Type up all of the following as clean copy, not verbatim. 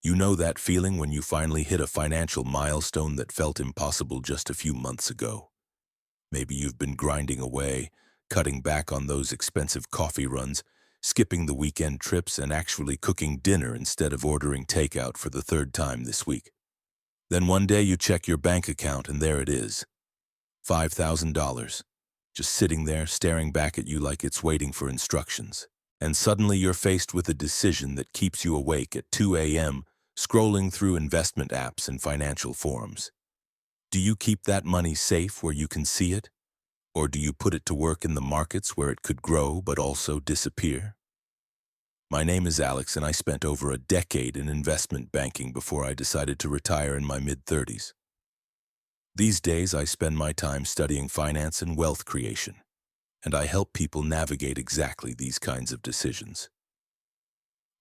You know that feeling when you finally hit a financial milestone that felt impossible just a few months ago. Maybe you've been grinding away, cutting back on those expensive coffee runs, skipping the weekend trips, and actually cooking dinner instead of ordering takeout for the third time this week. Then one day you check your bank account and there it is, $5,000, just sitting there staring back at you like it's waiting for instructions. And suddenly you're faced with a decision that keeps you awake at 2 a.m., scrolling through investment apps and financial forums. Do you keep that money safe where you can see it? Or do you put it to work in the markets where it could grow but also disappear? My name is Alex, and I spent over a decade in investment banking before I decided to retire in my mid-30s. These days, I spend my time studying finance and wealth creation, and I help people navigate exactly these kinds of decisions.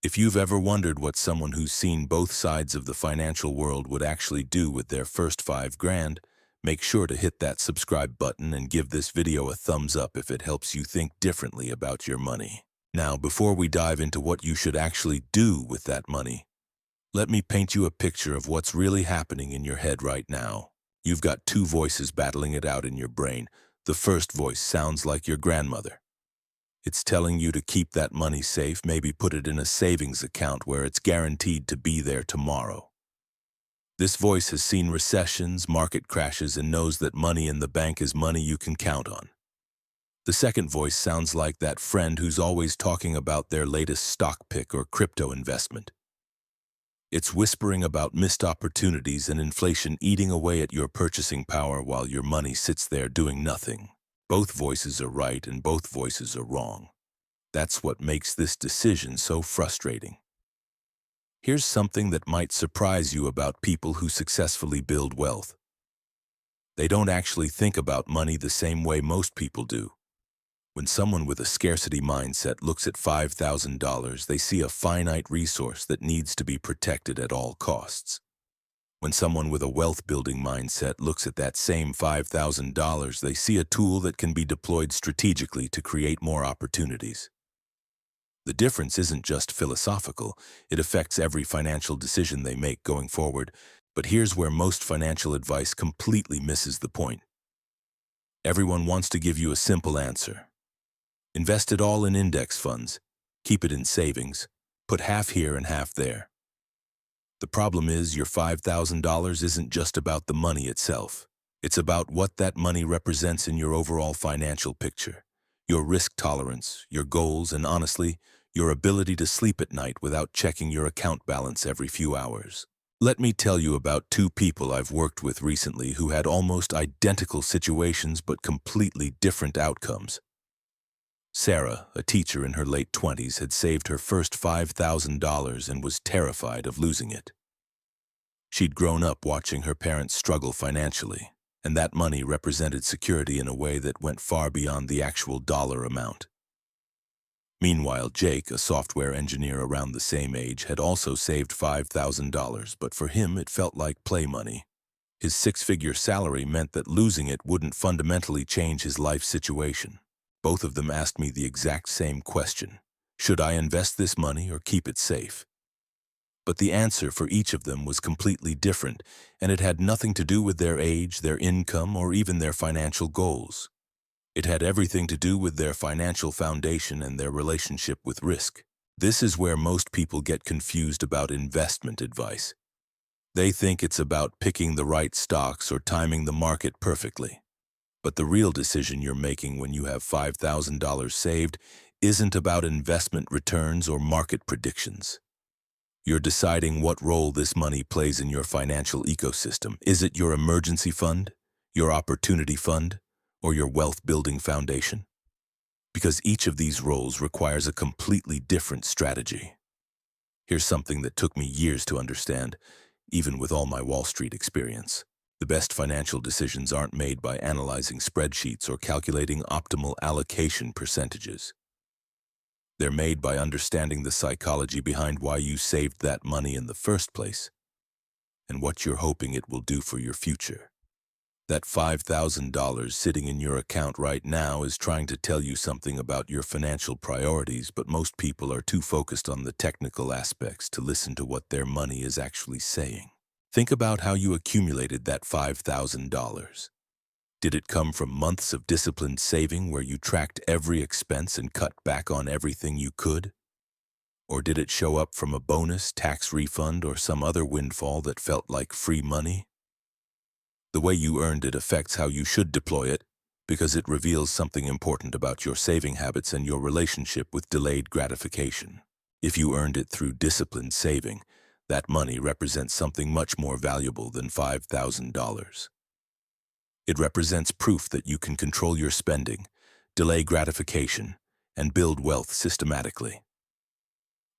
If you've ever wondered what someone who's seen both sides of the financial world would actually do with their first $5,000, make sure to hit that subscribe button and give this video a thumbs up if it helps you think differently about your money. Now, before we dive into what you should actually do with that money, let me paint you a picture of what's really happening in your head right now. You've got two voices battling it out in your brain. The first voice sounds like your grandmother. It's telling you to keep that money safe, maybe put it in a savings account where it's guaranteed to be there tomorrow. This voice has seen recessions, market crashes, and knows that money in the bank is money you can count on. The second voice sounds like that friend who's always talking about their latest stock pick or crypto investment. It's whispering about missed opportunities and inflation eating away at your purchasing power while your money sits there doing nothing. Both voices are right and both voices are wrong. That's what makes this decision so frustrating. Here's something that might surprise you about people who successfully build wealth. They don't actually think about money the same way most people do. When someone with a scarcity mindset looks at $5,000, they see a finite resource that needs to be protected at all costs. When someone with a wealth-building mindset looks at that same $5,000, they see a tool that can be deployed strategically to create more opportunities. The difference isn't just philosophical, it affects every financial decision they make going forward. But here's where most financial advice completely misses the point. Everyone wants to give you a simple answer. Invest it all in index funds, keep it in savings, put half here and half there. The problem is your $5,000 isn't just about the money itself. It's about what that money represents in your overall financial picture, your risk tolerance, your goals, and honestly, your ability to sleep at night without checking your account balance every few hours. Let me tell you about two people I've worked with recently who had almost identical situations but completely different outcomes. Sarah, a teacher in her late 20s, had saved her first $5,000 and was terrified of losing it. She'd grown up watching her parents struggle financially, and that money represented security in a way that went far beyond the actual dollar amount. Meanwhile, Jake, a software engineer around the same age, had also saved $5,000, but for him it felt like play money. His six-figure salary meant that losing it wouldn't fundamentally change his life situation. Both of them asked me the exact same question. Should I invest this money or keep it safe? But the answer for each of them was completely different, and it had nothing to do with their age, their income, or even their financial goals. It had everything to do with their financial foundation and their relationship with risk. This is where most people get confused about investment advice. They think it's about picking the right stocks or timing the market perfectly. But the real decision you're making when you have $5,000 saved isn't about investment returns or market predictions. You're deciding what role this money plays in your financial ecosystem. Is it your emergency fund, your opportunity fund, or your wealth-building foundation? Because each of these roles requires a completely different strategy. Here's something that took me years to understand, even with all my Wall Street experience. The best financial decisions aren't made by analyzing spreadsheets or calculating optimal allocation percentages. They're made by understanding the psychology behind why you saved that money in the first place and what you're hoping it will do for your future. That $5,000 sitting in your account right now is trying to tell you something about your financial priorities, but most people are too focused on the technical aspects to listen to what their money is actually saying. Think about how you accumulated that $5,000. Did it come from months of disciplined saving where you tracked every expense and cut back on everything you could? Or did it show up from a bonus, tax refund, or some other windfall that felt like free money? The way you earned it affects how you should deploy it, because it reveals something important about your saving habits and your relationship with delayed gratification. If you earned it through disciplined saving, that money represents something much more valuable than $5,000. It represents proof that you can control your spending, delay gratification, and build wealth systematically.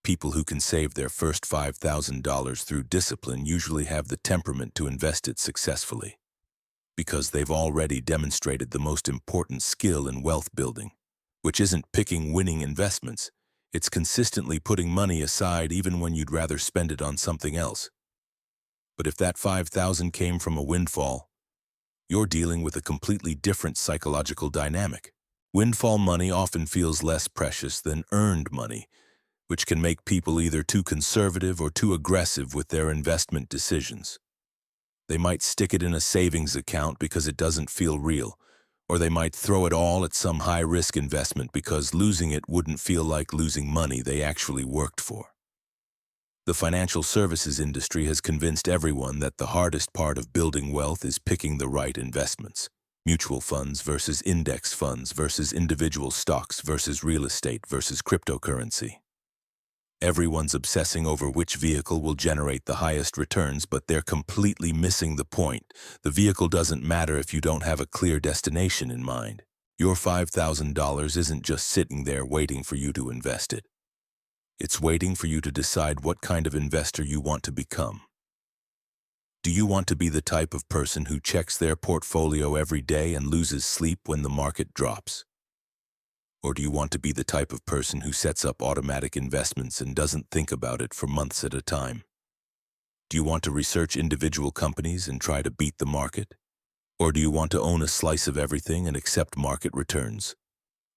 People who can save their first $5,000 through discipline usually have the temperament to invest it successfully, because they've already demonstrated the most important skill in wealth building, which isn't picking winning investments. It's consistently putting money aside even when you'd rather spend it on something else. But if that $5,000 came from a windfall, you're dealing with a completely different psychological dynamic. Windfall money often feels less precious than earned money, which can make people either too conservative or too aggressive with their investment decisions. They might stick it in a savings account because it doesn't feel real, or they might throw it all at some high-risk investment because losing it wouldn't feel like losing money they actually worked for. The financial services industry has convinced everyone that the hardest part of building wealth is picking the right investments. Mutual funds versus index funds versus individual stocks versus real estate versus cryptocurrency. Everyone's obsessing over which vehicle will generate the highest returns, but they're completely missing the point. The vehicle doesn't matter if you don't have a clear destination in mind. Your $5,000 isn't just sitting there waiting for you to invest it. It's waiting for you to decide what kind of investor you want to become. Do you want to be the type of person who checks their portfolio every day and loses sleep when the market drops? Or do you want to be the type of person who sets up automatic investments and doesn't think about it for months at a time? Do you want to research individual companies and try to beat the market? Or do you want to own a slice of everything and accept market returns?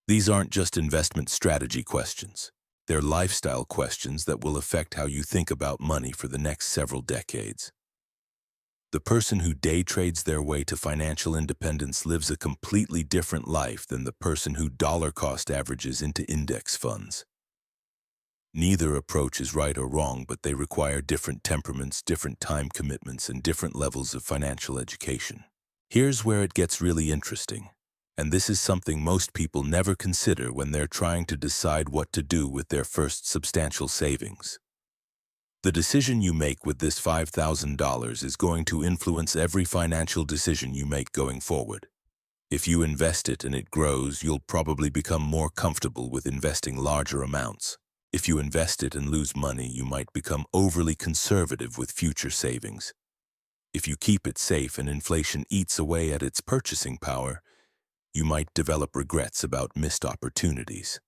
These aren't just investment strategy questions. They're lifestyle questions that will affect how you think about money for the next several decades. The person who day trades their way to financial independence lives a completely different life than the person who dollar-cost averages into index funds. Neither approach is right or wrong, but they require different temperaments, different time commitments, and different levels of financial education. Here's where it gets really interesting, and this is something most people never consider when they're trying to decide what to do with their first substantial savings. The decision you make with this $5,000 is going to influence every financial decision you make going forward. If you invest it and it grows, you'll probably become more comfortable with investing larger amounts. If you invest it and lose money, you might become overly conservative with future savings. If you keep it safe and inflation eats away at its purchasing power, you might develop regrets about missed opportunities.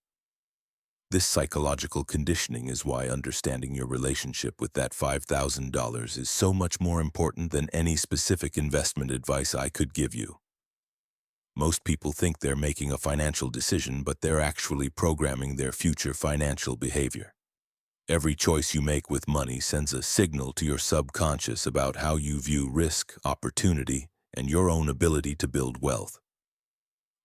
This psychological conditioning is why understanding your relationship with that $5,000 is so much more important than any specific investment advice I could give you. Most people think they're making a financial decision, but they're actually programming their future financial behavior. Every choice you make with money sends a signal to your subconscious about how you view risk, opportunity, and your own ability to build wealth.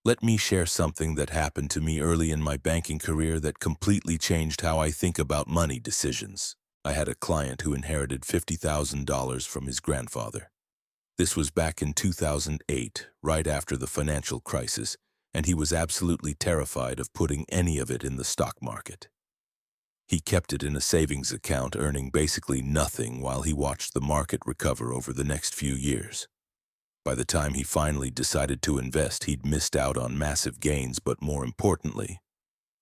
Let me share something that happened to me early in my banking career that completely changed how I think about money decisions. I had a client who inherited $50,000 from his grandfather. This was back in 2008, right after the financial crisis, and he was absolutely terrified of putting any of it in the stock market. He kept it in a savings account, earning basically nothing while he watched the market recover over the next few years. By the time he finally decided to invest, he'd missed out on massive gains, but more importantly,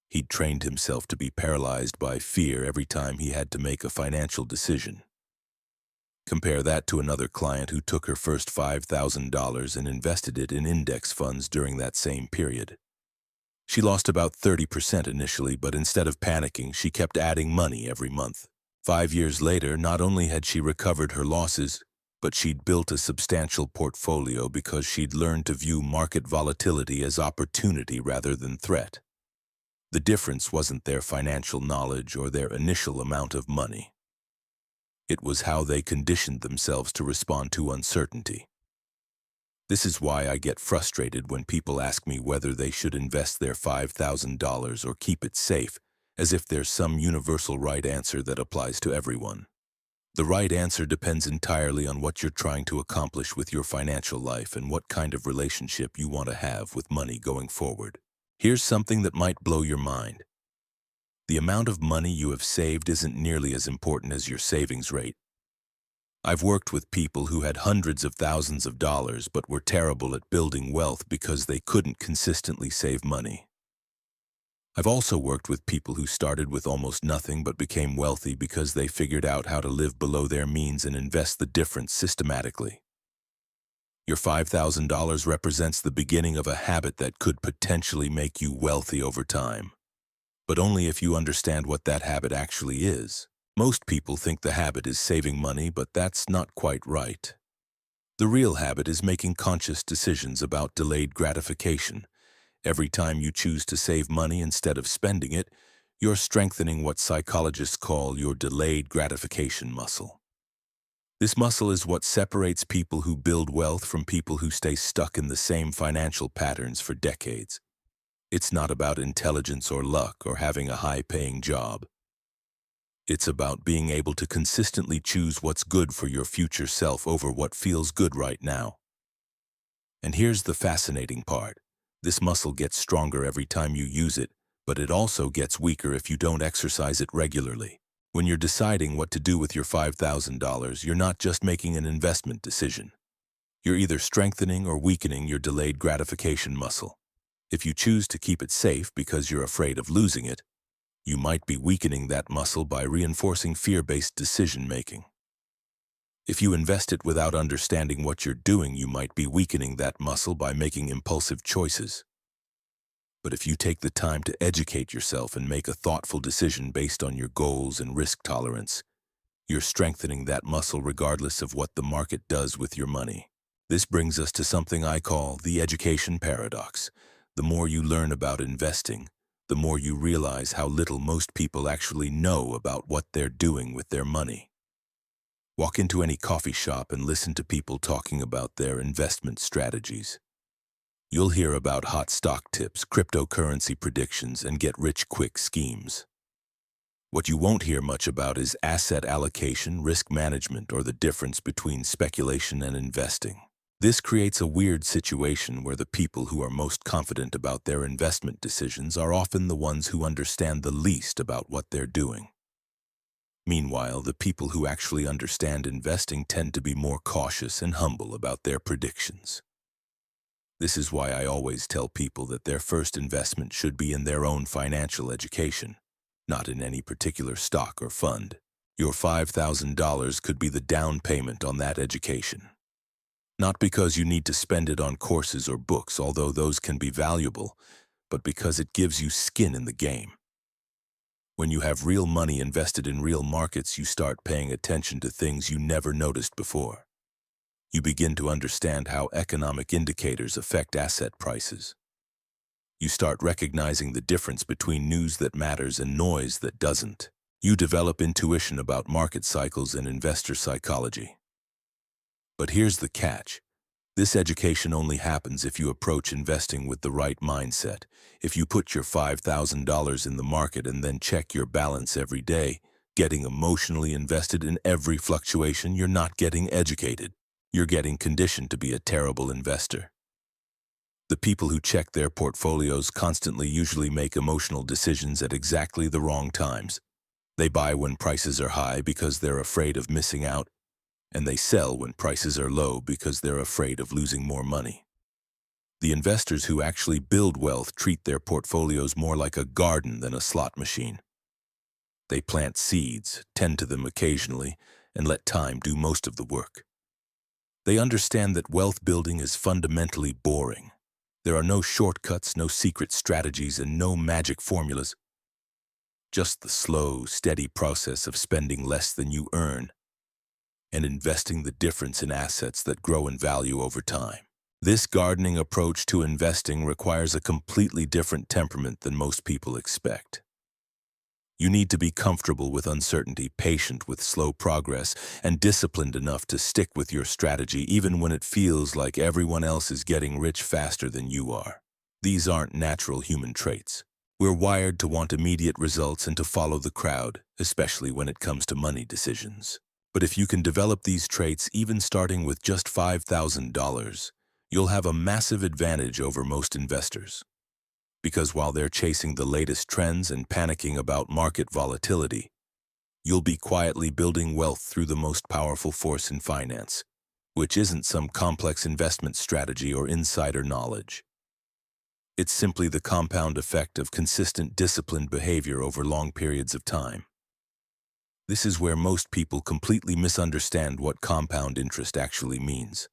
he'd trained himself to be paralyzed by fear every time he had to make a financial decision. Compare that to another client who took her first $5,000 and invested it in index funds during that same period. She lost about 30% initially, but instead of panicking, she kept adding money every month. 5 years later, not only had she recovered her losses, But she'd built a substantial portfolio because she'd learned to view market volatility as opportunity rather than threat. The difference wasn't their financial knowledge or their initial amount of money. It was how they conditioned themselves to respond to uncertainty. This is why I get frustrated when people ask me whether they should invest their $5,000 or keep it safe, as if there's some universal right answer that applies to everyone. The right answer depends entirely on what you're trying to accomplish with your financial life and what kind of relationship you want to have with money going forward. Here's something that might blow your mind. The amount of money you have saved isn't nearly as important as your savings rate. I've worked with people who had hundreds of thousands of dollars but were terrible at building wealth because they couldn't consistently save money. I've also worked with people who started with almost nothing but became wealthy because they figured out how to live below their means and invest the difference systematically. Your $5,000 represents the beginning of a habit that could potentially make you wealthy over time, but only if you understand what that habit actually is. Most people think the habit is saving money, but that's not quite right. The real habit is making conscious decisions about delayed gratification. Every time you choose to save money instead of spending it, you're strengthening what psychologists call your delayed gratification muscle. This muscle is what separates people who build wealth from people who stay stuck in the same financial patterns for decades. It's not about intelligence or luck or having a high-paying job. It's about being able to consistently choose what's good for your future self over what feels good right now. And here's the fascinating part. This muscle gets stronger every time you use it, but it also gets weaker if you don't exercise it regularly. When you're deciding what to do with your $5,000, you're not just making an investment decision. You're either strengthening or weakening your delayed gratification muscle. If you choose to keep it safe because you're afraid of losing it, you might be weakening that muscle by reinforcing fear-based decision-making. If you invest it without understanding what you're doing, you might be weakening that muscle by making impulsive choices. But if you take the time to educate yourself and make a thoughtful decision based on your goals and risk tolerance, you're strengthening that muscle regardless of what the market does with your money. This brings us to something I call the education paradox. The more you learn about investing, the more you realize how little most people actually know about what they're doing with their money. Walk into any coffee shop and listen to people talking about their investment strategies. You'll hear about hot stock tips, cryptocurrency predictions, and get-rich-quick schemes. What you won't hear much about is asset allocation, risk management, or the difference between speculation and investing. This creates a weird situation where the people who are most confident about their investment decisions are often the ones who understand the least about what they're doing. Meanwhile, the people who actually understand investing tend to be more cautious and humble about their predictions. This is why I always tell people that their first investment should be in their own financial education, not in any particular stock or fund. Your $5,000 could be the down payment on that education. Not because you need to spend it on courses or books, although those can be valuable, but because it gives you skin in the game. When you have real money invested in real markets, you start paying attention to things you never noticed before. You begin to understand how economic indicators affect asset prices. You start recognizing the difference between news that matters and noise that doesn't. You develop intuition about market cycles and investor psychology. But here's the catch. This education only happens if you approach investing with the right mindset. If you put your $5,000 in the market and then check your balance every day, getting emotionally invested in every fluctuation, you're not getting educated. You're getting conditioned to be a terrible investor. The people who check their portfolios constantly usually make emotional decisions at exactly the wrong times. They buy when prices are high because they're afraid of missing out, and they sell when prices are low because they're afraid of losing more money. The investors who actually build wealth treat their portfolios more like a garden than a slot machine. They plant seeds, tend to them occasionally, and let time do most of the work. They understand that wealth building is fundamentally boring. There are no shortcuts, no secret strategies, and no magic formulas. Just the slow, steady process of spending less than you earn, and investing the difference in assets that grow in value over time. This gardening approach to investing requires a completely different temperament than most people expect. You need to be comfortable with uncertainty, patient with slow progress, and disciplined enough to stick with your strategy even when it feels like everyone else is getting rich faster than you are. These aren't natural human traits. We're wired to want immediate results and to follow the crowd, especially when it comes to money decisions. But if you can develop these traits even starting with just $5,000, you'll have a massive advantage over most investors. Because while they're chasing the latest trends and panicking about market volatility, you'll be quietly building wealth through the most powerful force in finance, which isn't some complex investment strategy or insider knowledge. It's simply the compound effect of consistent disciplined behavior over long periods of time. This is where most people completely misunderstand what compound interest actually means.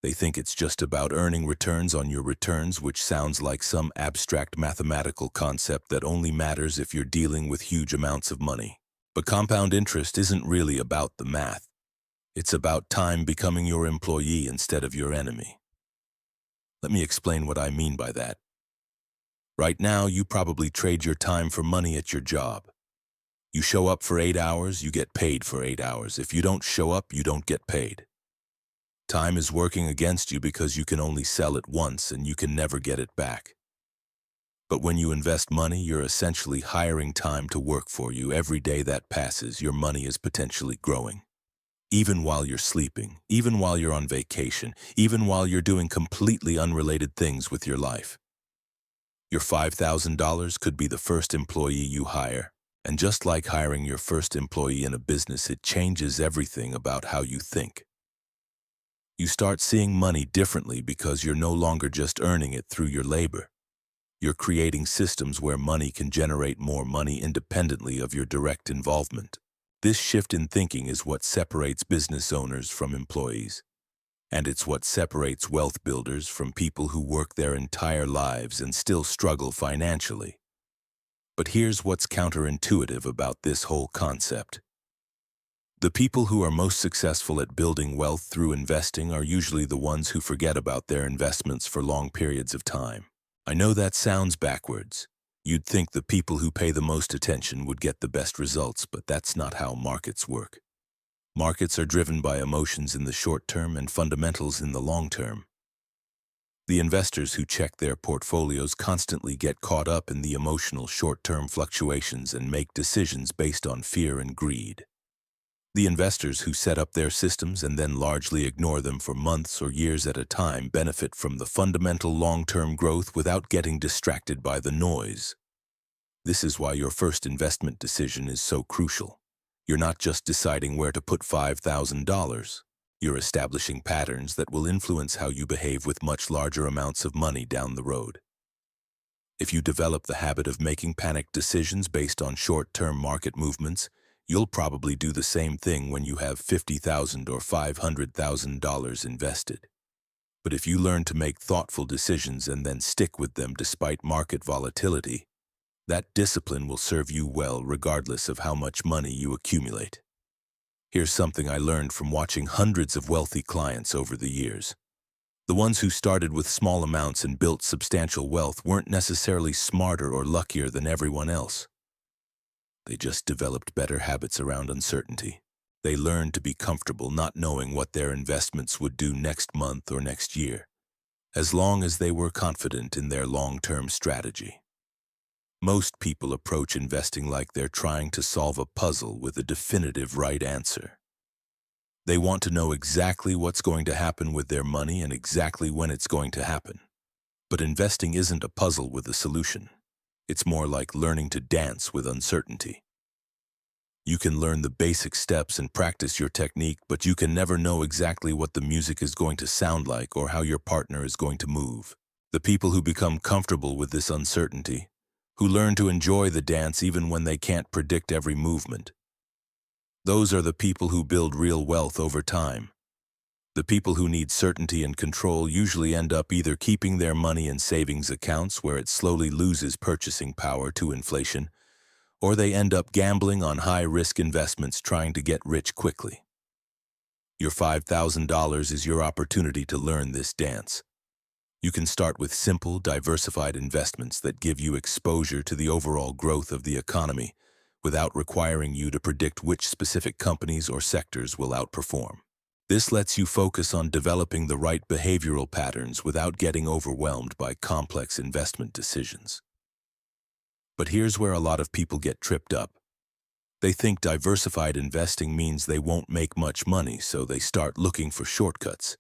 They think it's just about earning returns on your returns, which sounds like some abstract mathematical concept that only matters if you're dealing with huge amounts of money. But compound interest isn't really about the math. It's about time becoming your employee instead of your enemy. Let me explain what I mean by that. Right now, you probably trade your time for money at your job. You show up for 8 hours, you get paid for 8 hours. If you don't show up, you don't get paid. Time is working against you because you can only sell it once and you can never get it back. But when you invest money, you're essentially hiring time to work for you. Every day that passes, your money is potentially growing. Even while you're sleeping, even while you're on vacation, even while you're doing completely unrelated things with your life. Your $5,000 could be the first employee you hire. And just like hiring your first employee in a business, it changes everything about how you think. You start seeing money differently because you're no longer just earning it through your labor. You're creating systems where money can generate more money independently of your direct involvement. This shift in thinking is what separates business owners from employees. And it's what separates wealth builders from people who work their entire lives and still struggle financially. But here's what's counterintuitive about this whole concept. The people who are most successful at building wealth through investing are usually the ones who forget about their investments for long periods of time. I know that sounds backwards. You'd think the people who pay the most attention would get the best results, but that's not how markets work. Markets are driven by emotions in the short term and fundamentals in the long term. The investors who check their portfolios constantly get caught up in the emotional short-term fluctuations and make decisions based on fear and greed. The investors who set up their systems and then largely ignore them for months or years at a time benefit from the fundamental long-term growth without getting distracted by the noise. This is why your first investment decision is so crucial. You're not just deciding where to put $5,000. You're establishing patterns that will influence how you behave with much larger amounts of money down the road. If you develop the habit of making panicked decisions based on short-term market movements, you'll probably do the same thing when you have $50,000 or $500,000 invested. But if you learn to make thoughtful decisions and then stick with them despite market volatility, that discipline will serve you well regardless of how much money you accumulate. Here's something I learned from watching hundreds of wealthy clients over the years. The ones who started with small amounts and built substantial wealth weren't necessarily smarter or luckier than everyone else. They just developed better habits around uncertainty. They learned to be comfortable not knowing what their investments would do next month or next year, as long as they were confident in their long-term strategy. Most people approach investing like they're trying to solve a puzzle with a definitive right answer. They want to know exactly what's going to happen with their money and exactly when it's going to happen. But investing isn't a puzzle with a solution. It's more like learning to dance with uncertainty. You can learn the basic steps and practice your technique, but you can never know exactly what the music is going to sound like or how your partner is going to move. The people who become comfortable with this uncertainty, who learn to enjoy the dance even when they can't predict every movement, those are the people who build real wealth over time. The people who need certainty and control usually end up either keeping their money in savings accounts where it slowly loses purchasing power to inflation, or they end up gambling on high-risk investments trying to get rich quickly. Your $5,000 is your opportunity to learn this dance. You can start with simple, diversified investments that give you exposure to the overall growth of the economy without requiring you to predict which specific companies or sectors will outperform. This lets you focus on developing the right behavioral patterns without getting overwhelmed by complex investment decisions. But here's where a lot of people get tripped up. They think diversified investing means they won't make much money, so they start looking for shortcuts.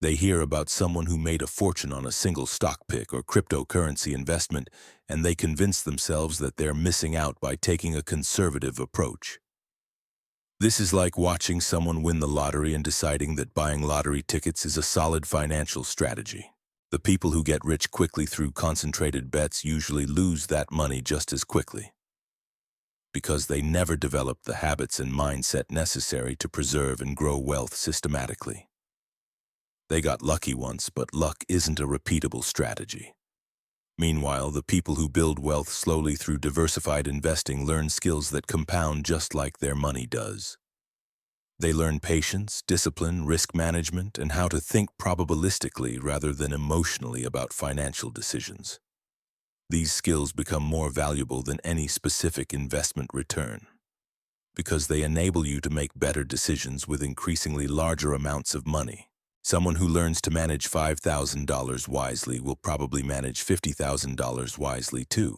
They hear about someone who made a fortune on a single stock pick or cryptocurrency investment, and they convince themselves that they're missing out by taking a conservative approach. This is like watching someone win the lottery and deciding that buying lottery tickets is a solid financial strategy. The people who get rich quickly through concentrated bets usually lose that money just as quickly, because they never develop the habits and mindset necessary to preserve and grow wealth systematically. They got lucky once, but luck isn't a repeatable strategy. Meanwhile, the people who build wealth slowly through diversified investing learn skills that compound just like their money does. They learn patience, discipline, risk management, and how to think probabilistically rather than emotionally about financial decisions. These skills become more valuable than any specific investment return, because they enable you to make better decisions with increasingly larger amounts of money. Someone who learns to manage $5,000 wisely will probably manage $50,000 wisely too.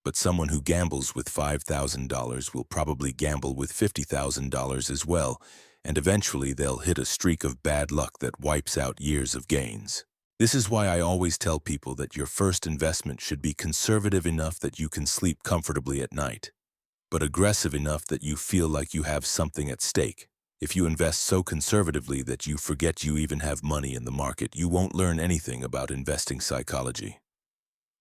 But someone who gambles with $5,000 will probably gamble with $50,000 as well, and eventually they'll hit a streak of bad luck that wipes out years of gains. This is why I always tell people that your first investment should be conservative enough that you can sleep comfortably at night, but aggressive enough that you feel like you have something at stake. If you invest so conservatively that you forget you even have money in the market, you won't learn anything about investing psychology.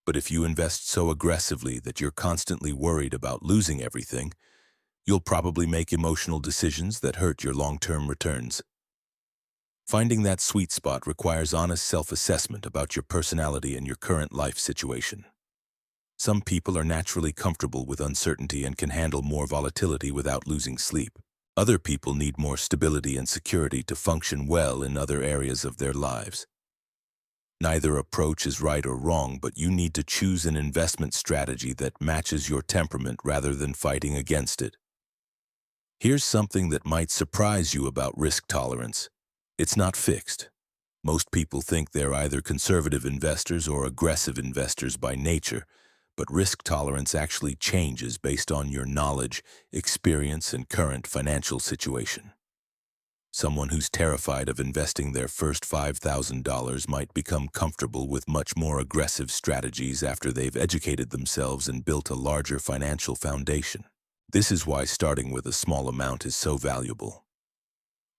But if you invest so aggressively that you're constantly worried about losing everything, you'll probably make emotional decisions that hurt your long-term returns. Finding that sweet spot requires honest self-assessment about your personality and your current life situation. Some people are naturally comfortable with uncertainty and can handle more volatility without losing sleep. Other people need more stability and security to function well in other areas of their lives. Neither approach is right or wrong, but you need to choose an investment strategy that matches your temperament rather than fighting against it. Here's something that might surprise you about risk tolerance. It's not fixed. Most people think they're either conservative investors or aggressive investors by nature, but risk tolerance actually changes based on your knowledge, experience, and current financial situation. Someone who's terrified of investing their first $5,000 might become comfortable with much more aggressive strategies after they've educated themselves and built a larger financial foundation. This is why starting with a small amount is so valuable.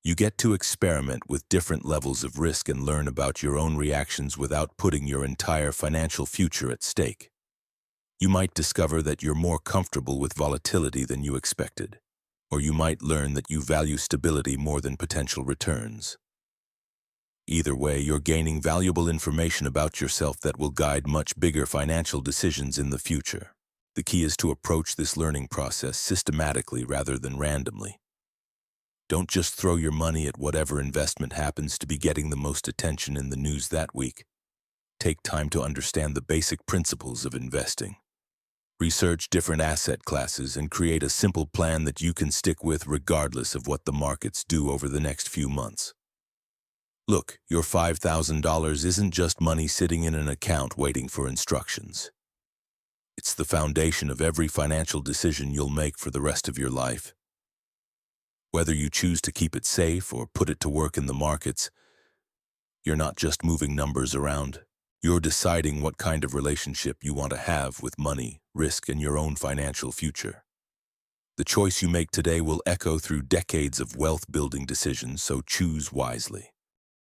You get to experiment with different levels of risk and learn about your own reactions without putting your entire financial future at stake. You might discover that you're more comfortable with volatility than you expected, or you might learn that you value stability more than potential returns. Either way, you're gaining valuable information about yourself that will guide much bigger financial decisions in the future. The key is to approach this learning process systematically rather than randomly. Don't just throw your money at whatever investment happens to be getting the most attention in the news that week. Take time to understand the basic principles of investing. Research different asset classes and create a simple plan that you can stick with regardless of what the markets do over the next few months. Look, your $5,000 isn't just money sitting in an account waiting for instructions. It's the foundation of every financial decision you'll make for the rest of your life. Whether you choose to keep it safe or put it to work in the markets, you're not just moving numbers around. You're deciding what kind of relationship you want to have with money, risk, and your own financial future. The choice you make today will echo through decades of wealth-building decisions, so choose wisely.